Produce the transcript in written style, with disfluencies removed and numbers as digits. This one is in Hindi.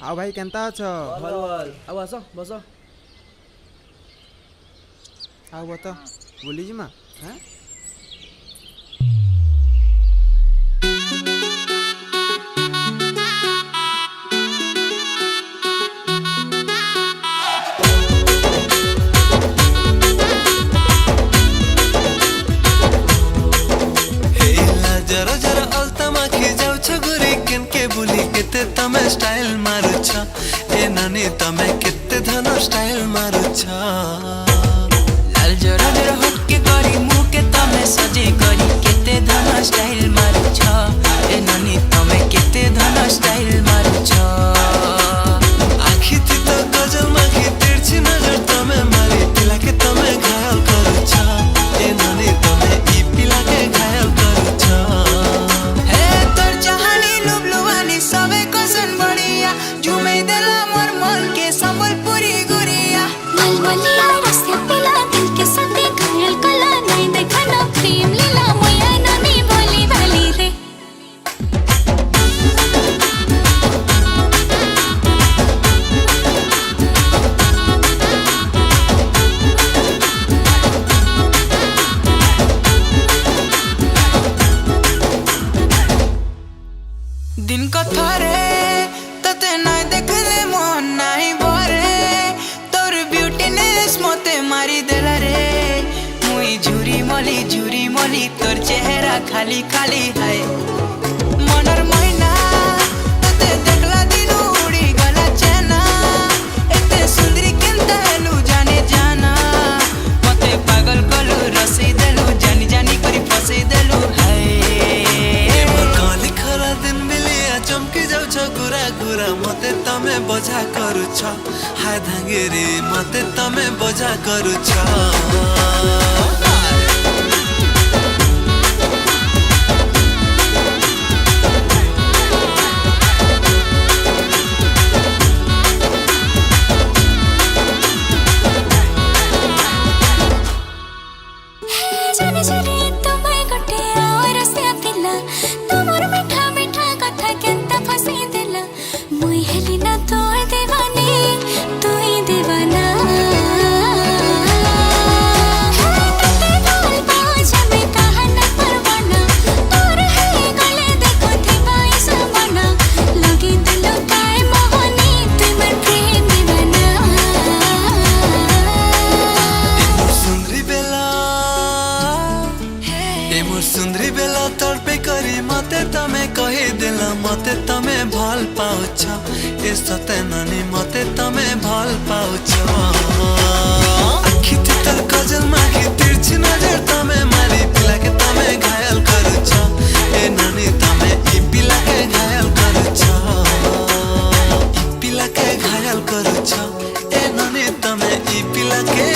आओ भाई केंता अछ भल भल आउ आस बस आओ बत बुली जिमा हैं जरा जरा अलता माखी जाऊ छ गुरी किन के बुली केते तमे स्टाइल मारू छ ए नानी तमे केते धन स्टाइल मारू छ लाल जरा जरा हट के करी मुंह के तमे सजे करी केते धन स्टाइल मारू छ ए नानी तमे केते धन स्टाइल मारू छ आखी थी तो गजल माखी तिरछी नजर तमे मारी पिला के तमे घायल करू छ ए नानी तमे ई पिला के घायल करू छ हे तोर चाहनी लुबलुवानी सबे कसन बढ़िया झुमे देला मोर मन के संबलपुरी गुरिया मलमलिया रस्ते पिला दिल के सते घायल कला नहीं देखा ना प्रेम लीला मोया नानी भोली भाली रे दिन को थरे तते नाय देखले मन नाही भरे तोर ब्यूटीनेस मते मारी देला रे मुई झुरी मली तोर चेहरा खाली खाली है मनर मैना तते देखला दिन उड़ी गला चेना एते सुंदरी केनता हेलु जाने जाना मते पागल कलु रसी देलु जानी जानी करी फसी देलु है काली खरा दिन मिलिया चमकी जाऊ छ गुरा गुरा मते तमे बजा करू छ हाय धांगेरे मते तमे बजा करू छ जाने जाने तुम्हें गटे और रस्ते पिला तुमर मीठा मीठा कथा केंता फसी देला मुई हेली ना तोर दीवानी तू ही दीवाना कते बोल बाज में कहा न परवाना तोर है गले देखो थी भाई समाना लगी दिल काय मोहनी तुमर प्रेम दीवाना मोर सुंदरी बेला तड़पे करी मते तमे कही देला मते तमे भल पाउ छ ए सते नानी मते तमे भल पाउ छ आखी थी तर गजल माखी तिरछी नजर तमे मारी पिला के तमे घायल करू छ ए नानी तमे ई पिला के घायल करू छ ई पिला के घायल करू छ ए नानी तमे ई पिला के